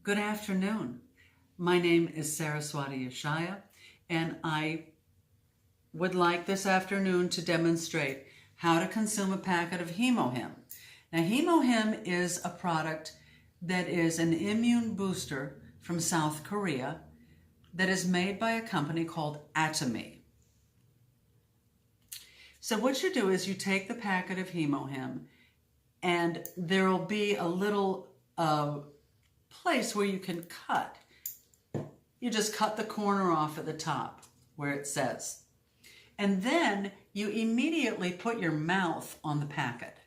Good afternoon. My name is Saraswati Yeshaya, and I would like this afternoon to demonstrate how to consume a packet of HemoHIM. Now, HemoHIM is a product that is an immune booster from South Korea that is made by a company called Atomy. So what you do is you take the packet of HemoHIM, and there will be a little place where you can cut. You just cut the corner off at the top where it says. And then you immediately put your mouth on the packet.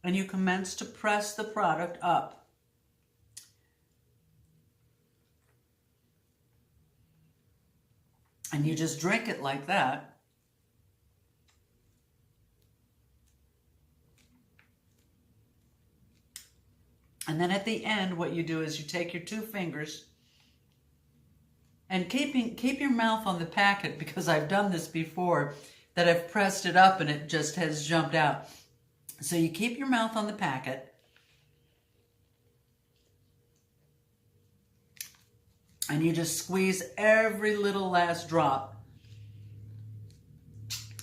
And you commence to press the product up. And you just drink it like that. And then at the end, what you do is you take your two fingers and keep your mouth on the packet, because I've done this before, that I've pressed it up and it just has jumped out. So you keep your mouth on the packet and you just squeeze every little last drop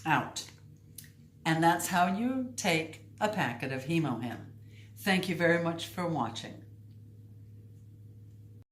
out. And that's how you take a packet of HemoHIM. Thank you very much for watching.